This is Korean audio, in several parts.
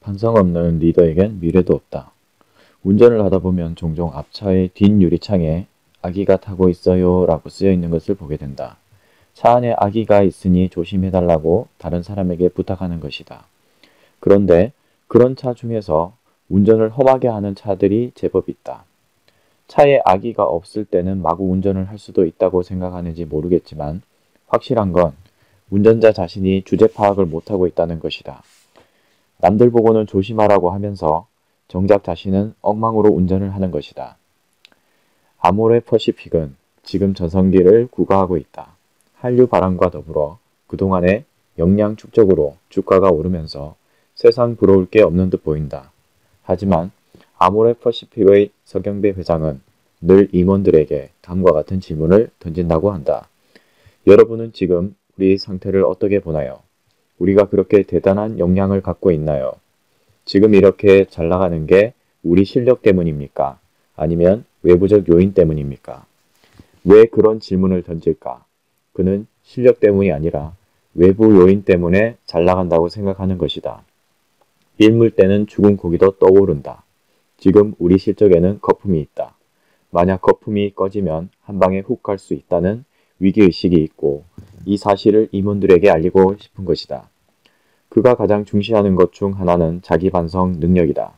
반성 없는 리더에겐 미래도 없다. 운전을 하다 보면 종종 앞차의 뒷유리창에 아기가 타고 있어요 라고 쓰여 있는 것을 보게 된다. 차 안에 아기가 있으니 조심해달라고 다른 사람에게 부탁하는 것이다. 그런데 그런 차 중에서 운전을 험하게 하는 차들이 제법 있다. 차에 아기가 없을 때는 마구 운전을 할 수도 있다고 생각하는지 모르겠지만 확실한 건 운전자 자신이 주제 파악을 못하고 있다는 것이다. 남들 보고는 조심하라고 하면서 정작 자신은 엉망으로 운전을 하는 것이다. 아모레 퍼시픽은 지금 전성기를 구가하고 있다. 한류 바람과 더불어 그동안의 역량 축적으로 주가가 오르면서 세상 부러울 게 없는 듯 보인다. 하지만 아모레 퍼시픽의 서경배 회장은 늘 임원들에게 다음과 같은 질문을 던진다고 한다. 여러분은 지금 우리 상태를 어떻게 보나요? 우리가 그렇게 대단한 역량을 갖고 있나요? 지금 이렇게 잘 나가는 게 우리 실력 때문입니까? 아니면 외부적 요인 때문입니까? 왜 그런 질문을 던질까? 그는 실력 때문이 아니라 외부 요인 때문에 잘 나간다고 생각하는 것이다. 일물 때는 죽은 고기도 떠오른다. 지금 우리 실적에는 거품이 있다. 만약 거품이 꺼지면 한 방에 훅 갈 수 있다는 위기의식이 있고 이 사실을 임원들에게 알리고 싶은 것이다. 그가 가장 중시하는 것 중 하나는 자기반성 능력이다.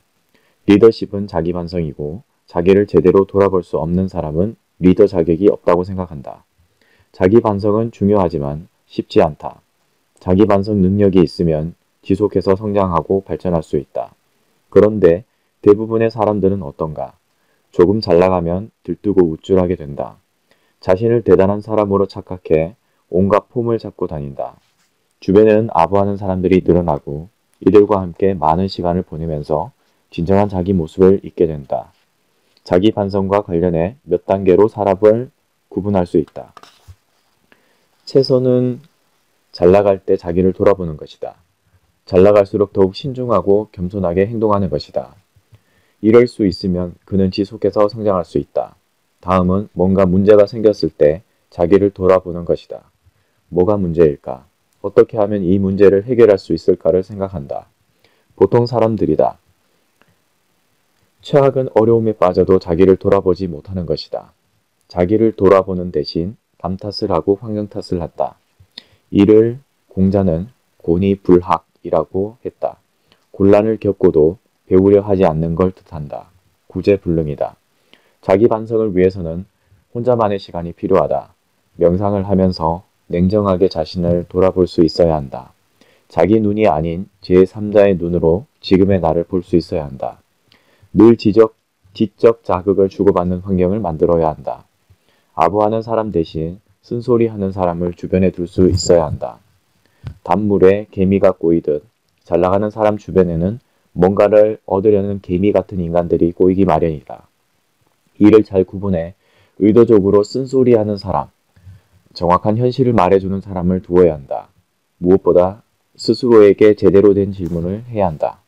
리더십은 자기반성이고 자기를 제대로 돌아볼 수 없는 사람은 리더 자격이 없다고 생각한다. 자기반성은 중요하지만 쉽지 않다. 자기반성 능력이 있으면 지속해서 성장하고 발전할 수 있다. 그런데 대부분의 사람들은 어떤가? 조금 잘 나가면 들뜨고 우쭐하게 된다. 자신을 대단한 사람으로 착각해 온갖 폼을 잡고 다닌다. 주변에는 아부하는 사람들이 늘어나고 이들과 함께 많은 시간을 보내면서 진정한 자기 모습을 잊게 된다. 자기 반성과 관련해 몇 단계로 사람을 구분할 수 있다. 최선은 잘 나갈 때 자기를 돌아보는 것이다. 잘 나갈수록 더욱 신중하고 겸손하게 행동하는 것이다. 이럴 수 있으면 그는 지속해서 성장할 수 있다. 다음은 뭔가 문제가 생겼을 때 자기를 돌아보는 것이다. 뭐가 문제일까? 어떻게 하면 이 문제를 해결할 수 있을까를 생각한다. 보통 사람들이다. 최악은 어려움에 빠져도 자기를 돌아보지 못하는 것이다. 자기를 돌아보는 대신 남 탓을 하고 환경 탓을 한다. 이를 공자는 고니불학이라고 했다. 곤란을 겪고도 배우려 하지 않는 걸 뜻한다. 구제불능이다. 자기 반성을 위해서는 혼자만의 시간이 필요하다. 명상을 하면서 냉정하게 자신을 돌아볼 수 있어야 한다. 자기 눈이 아닌 제3자의 눈으로 지금의 나를 볼 수 있어야 한다. 늘 지적 자극을 주고받는 환경을 만들어야 한다. 아부하는 사람 대신 쓴소리하는 사람을 주변에 둘 수 있어야 한다. 단물에 개미가 꼬이듯 잘 나가는 사람 주변에는 뭔가를 얻으려는 개미 같은 인간들이 꼬이기 마련이다. 이를 잘 구분해 의도적으로 쓴소리하는 사람, 정확한 현실을 말해주는 사람을 두어야 한다. 무엇보다 스스로에게 제대로 된 질문을 해야 한다.